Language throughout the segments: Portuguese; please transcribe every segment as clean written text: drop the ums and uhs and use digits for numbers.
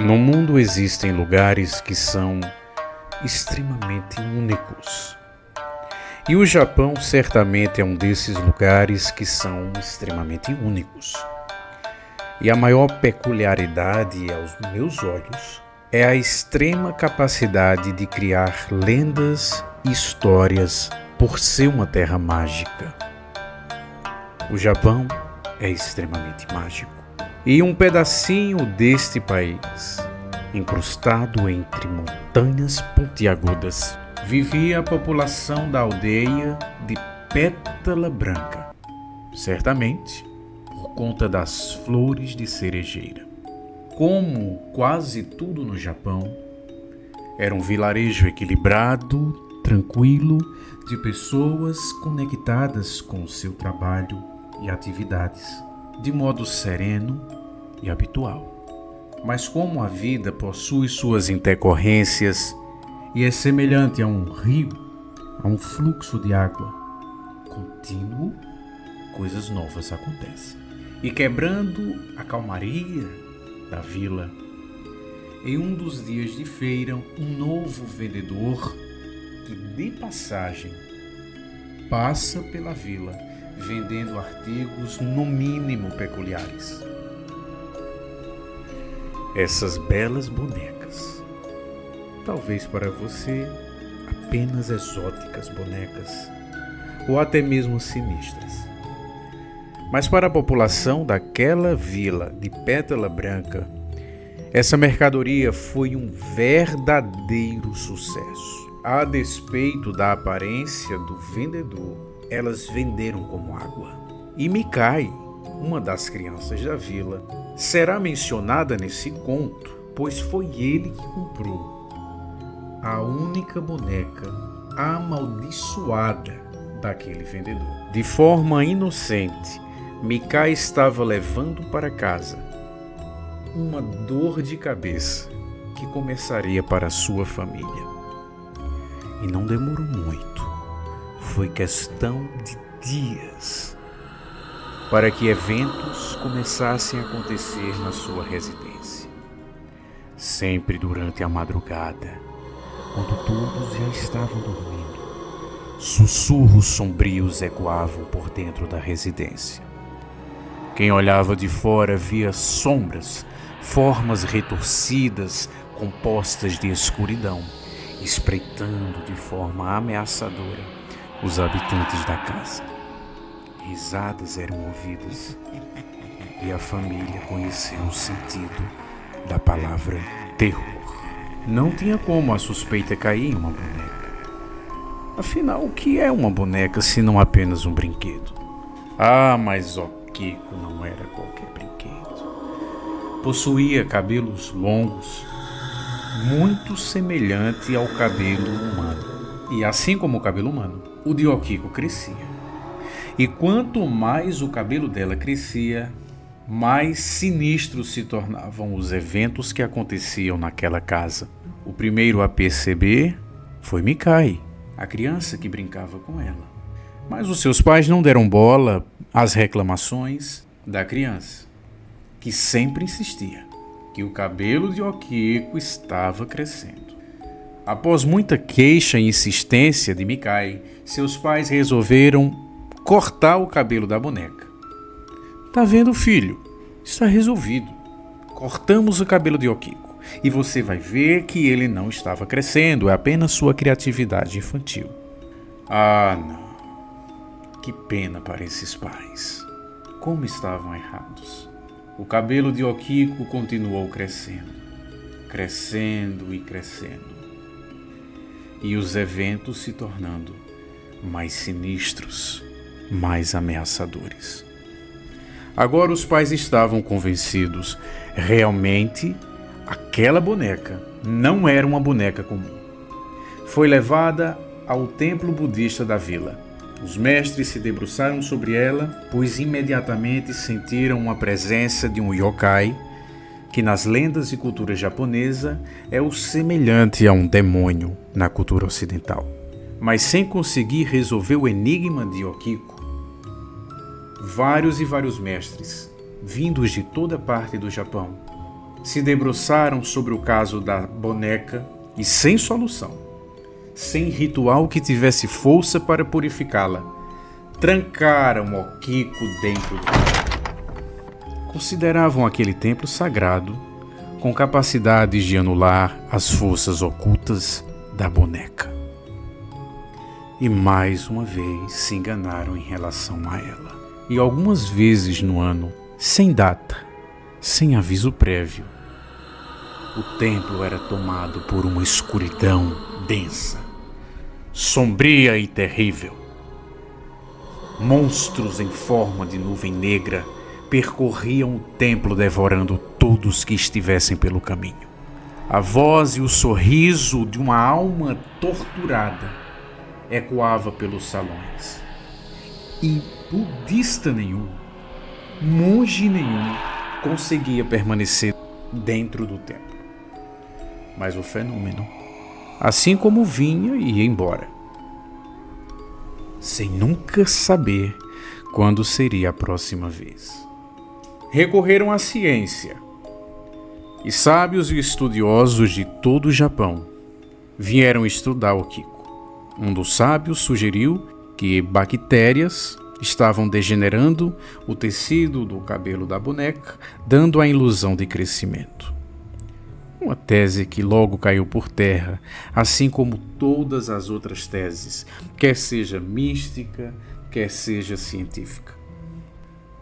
No mundo existem lugares que são extremamente únicos. E o Japão certamente é um desses lugares que são extremamente únicos. E a maior peculiaridade aos meus olhos é a extrema capacidade de criar lendas e histórias por ser uma terra mágica. O Japão é extremamente mágico. E um pedacinho deste país, incrustado entre montanhas pontiagudas, vivia a população da aldeia de Pétala Branca, certamente por conta das flores de cerejeira. Como quase tudo no Japão, era um vilarejo equilibrado, tranquilo, de pessoas conectadas com o seu trabalho e atividades, de modo sereno e habitual. Mas como a vida possui suas intercorrências e é semelhante a um rio, a um fluxo de água contínuo, coisas novas acontecem. E quebrando a calmaria da vila, em um dos dias de feira, um novo vendedor que de passagem passa pela vila vendendo artigos no mínimo peculiares. Essas belas bonecas, talvez para você apenas exóticas bonecas, ou até mesmo sinistras. Mas para a população daquela vila de Pétala Branca, essa mercadoria foi um verdadeiro sucesso. A despeito da aparência do vendedor, elas venderam como água. E Mikai, uma das crianças da vila, será mencionada nesse conto, pois foi ele que comprou a única boneca amaldiçoada daquele vendedor. De forma inocente, Mikai estava levando para casa uma dor de cabeça que começaria para sua família. E não demorou muito, foi questão de dias para que eventos começassem a acontecer na sua residência. Sempre durante a madrugada, quando todos já estavam dormindo, sussurros sombrios ecoavam por dentro da residência. Quem olhava de fora via sombras, formas retorcidas, compostas de escuridão, espreitando de forma ameaçadora os habitantes da casa. Risadas eram ouvidas e a família conheceu o sentido da palavra terror. Não tinha como a suspeita cair em uma boneca. Afinal, o que é uma boneca se não apenas um brinquedo? Ah, mas Okiko não era qualquer brinquedo. Possuía cabelos longos, muito semelhante ao cabelo humano. E assim como o cabelo humano, o de Okiko crescia. E quanto mais o cabelo dela crescia, mais sinistros se tornavam os eventos que aconteciam naquela casa. O primeiro a perceber foi Mikai, a criança que brincava com ela. Mas os seus pais não deram bola às reclamações da criança, que sempre insistia que o cabelo de Okiko estava crescendo. Após muita queixa e insistência de Mikai, seus pais resolveram cortar o cabelo da boneca. Tá vendo, filho? Está resolvido. Cortamos o cabelo de Okiko e você vai ver que ele não estava crescendo, é apenas sua criatividade infantil. Ah, não. Que pena para esses pais. Como estavam errados. O cabelo de Okiko continuou crescendo, crescendo e crescendo. E os eventos se tornando mais sinistros, mais ameaçadores. Agora os pais estavam convencidos, realmente aquela boneca não era uma boneca comum. Foi levada ao templo budista da vila. Os mestres se debruçaram sobre ela, pois imediatamente sentiram uma presença de um yokai, que nas lendas e cultura japonesa é o semelhante a um demônio na cultura ocidental. Mas sem conseguir resolver o enigma de Okiko, vários mestres, vindos de toda parte do Japão, se debruçaram sobre o caso da boneca e, sem solução, sem ritual que tivesse força para purificá-la, trancaram Okiko dentro do templo. Consideravam aquele templo sagrado, com capacidades de anular as forças ocultas da boneca. E mais uma vez se enganaram em relação a ela. E algumas vezes no ano, sem data, sem aviso prévio, o templo era tomado por uma escuridão densa, sombria e terrível. Monstros em forma de nuvem negra percorriam o templo devorando todos que estivessem pelo caminho. A voz e o sorriso de uma alma torturada ecoava pelos salões. E budista nenhum, monge nenhum, conseguia permanecer dentro do templo. Mas o fenômeno, assim como vinha e ia embora, sem nunca saber quando seria a próxima vez. Recorreram à ciência, e sábios e estudiosos de todo o Japão vieram estudar Okiko. Um dos sábios sugeriu que bactérias estavam degenerando o tecido do cabelo da boneca, dando a ilusão de crescimento. Uma tese que logo caiu por terra, assim como todas as outras teses, quer seja mística, quer seja científica.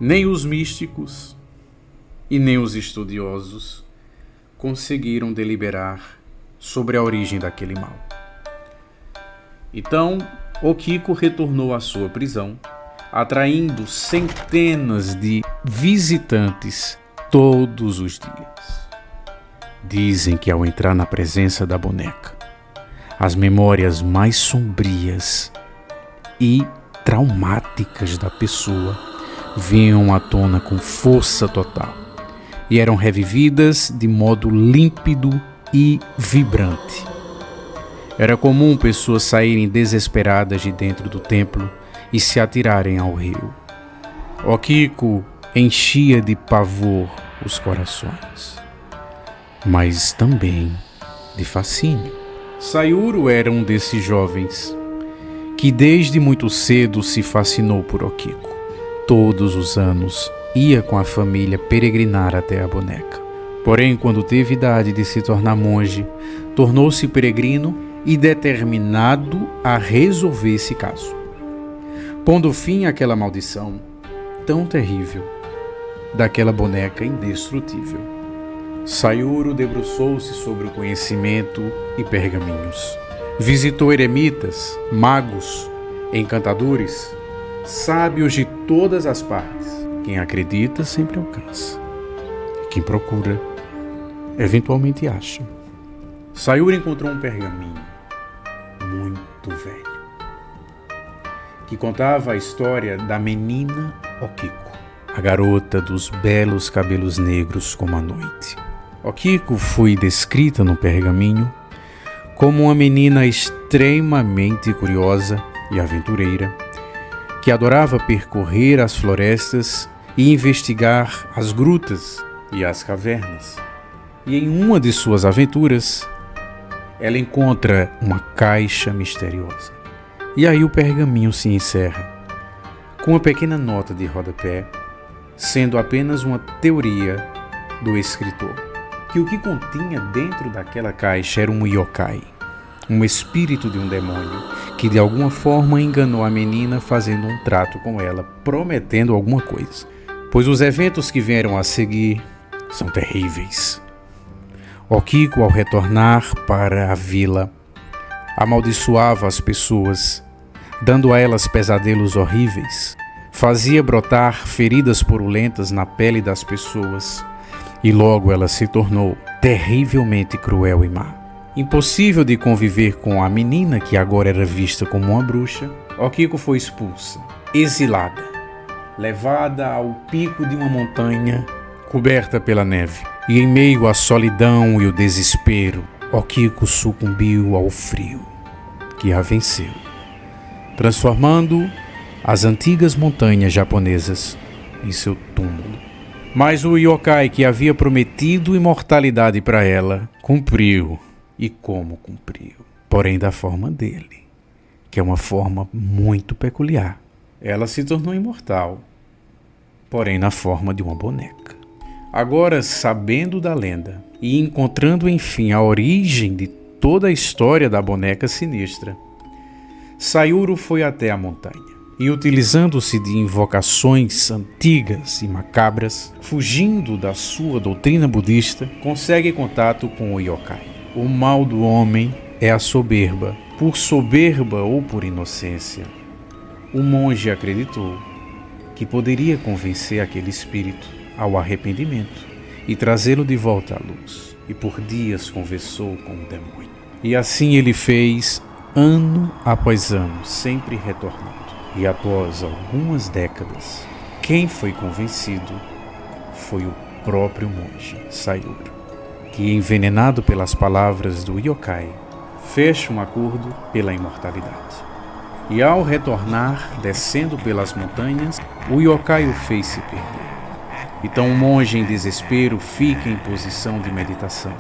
Nem os místicos e nem os estudiosos conseguiram deliberar sobre a origem daquele mal. Então, Okiko retornou à sua prisão, atraindo centenas de visitantes todos os dias. Dizem que ao entrar na presença da boneca, as memórias mais sombrias e traumáticas da pessoa vinham à tona com força total e eram revividas de modo límpido e vibrante. Era comum pessoas saírem desesperadas de dentro do templo e se atirarem ao rio. Okiko enchia de pavor os corações, mas também de fascínio. Sayuru era um desses jovens que desde muito cedo se fascinou por Okiko. Todos os anos ia com a família peregrinar até a boneca. Porém, quando teve idade de se tornar monge, tornou-se peregrino e determinado a resolver esse caso, pondo fim àquela maldição tão terrível daquela boneca indestrutível. Sayuru debruçou-se sobre o conhecimento e pergaminhos. Visitou eremitas, magos, encantadores, sábios de todas as partes. Quem acredita sempre alcança. E quem procura, eventualmente acha. Sayuru encontrou um pergaminho muito velho que contava a história da menina Okiko, a garota dos belos cabelos negros como a noite. Okiko foi descrita no pergaminho como uma menina extremamente curiosa e aventureira, que adorava percorrer as florestas e investigar as grutas e as cavernas. E em uma de suas aventuras, ela encontra uma caixa misteriosa. E aí o pergaminho se encerra, com uma pequena nota de rodapé, sendo apenas uma teoria do escritor, que o que continha dentro daquela caixa era um yokai, um espírito de um demônio, que de alguma forma enganou a menina fazendo um trato com ela, prometendo alguma coisa. Pois os eventos que vieram a seguir são terríveis. Okiko, ao retornar para a vila, amaldiçoava as pessoas, dando a elas pesadelos horríveis. Fazia brotar feridas purulentas na pele das pessoas e logo ela se tornou terrivelmente cruel e má. Impossível de conviver com a menina, que agora era vista como uma bruxa, Okiko foi expulsa, exilada, levada ao pico de uma montanha coberta pela neve. E em meio à solidão e o desespero, Okiko sucumbiu ao frio, que a venceu, transformando as antigas montanhas japonesas em seu túmulo. Mas o yokai que havia prometido imortalidade para ela, cumpriu. E como cumpriu? Porém da forma dele, que é uma forma muito peculiar. Ela se tornou imortal, porém na forma de uma boneca. Agora, sabendo da lenda e encontrando enfim a origem de toda a história da boneca sinistra, Sayuri foi até a montanha e, utilizando-se de invocações antigas e macabras, fugindo da sua doutrina budista, consegue contato com o yokai. O mal do homem é a soberba. Por soberba ou por inocência, o monge acreditou que poderia convencer aquele espírito ao arrependimento e trazê-lo de volta à luz. E por dias conversou com o demônio. E assim ele fez, ano após ano, sempre retornando. E após algumas décadas, quem foi convencido foi o próprio monge Sayuri, que, envenenado pelas palavras do yokai, fecha um acordo pela imortalidade. E ao retornar, descendo pelas montanhas, o yokai o fez se perder. Então o monge, em desespero, fica em posição de meditação.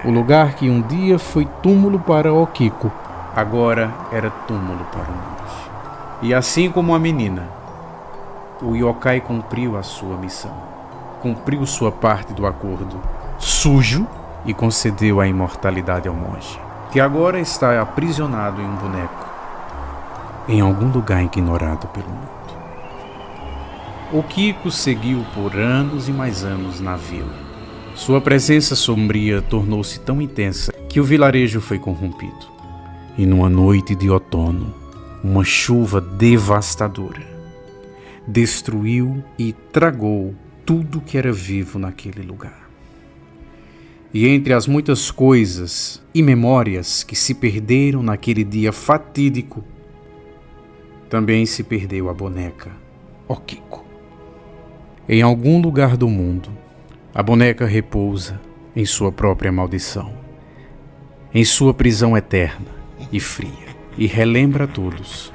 O lugar que um dia foi túmulo para Okiko, agora era túmulo para o monge. E assim como a menina, o yokai cumpriu a sua missão. Cumpriu sua parte do acordo sujo e concedeu a imortalidade ao monge, que agora está aprisionado em um boneco, em algum lugar ignorado pelo mundo. Okiko seguiu por anos e mais anos na vila. Sua presença sombria tornou-se tão intensa que o vilarejo foi corrompido. E numa noite de outono, uma chuva devastadora destruiu e tragou tudo que era vivo naquele lugar. E entre as muitas coisas e memórias que se perderam naquele dia fatídico, também se perdeu a boneca Okiko. Em algum lugar do mundo, a boneca repousa em sua própria maldição, em sua prisão eterna e fria, e relembra a todos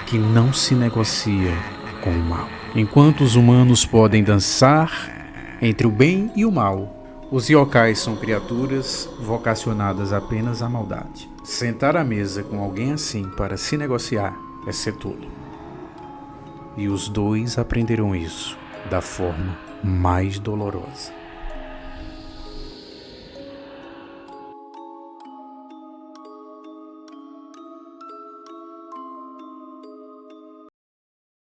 que não se negocia com o mal. Enquanto os humanos podem dançar entre o bem e o mal, os yokais são criaturas vocacionadas apenas à maldade. Sentar à mesa com alguém assim para se negociar é ser tolo. E os dois aprenderam isso da forma mais dolorosa.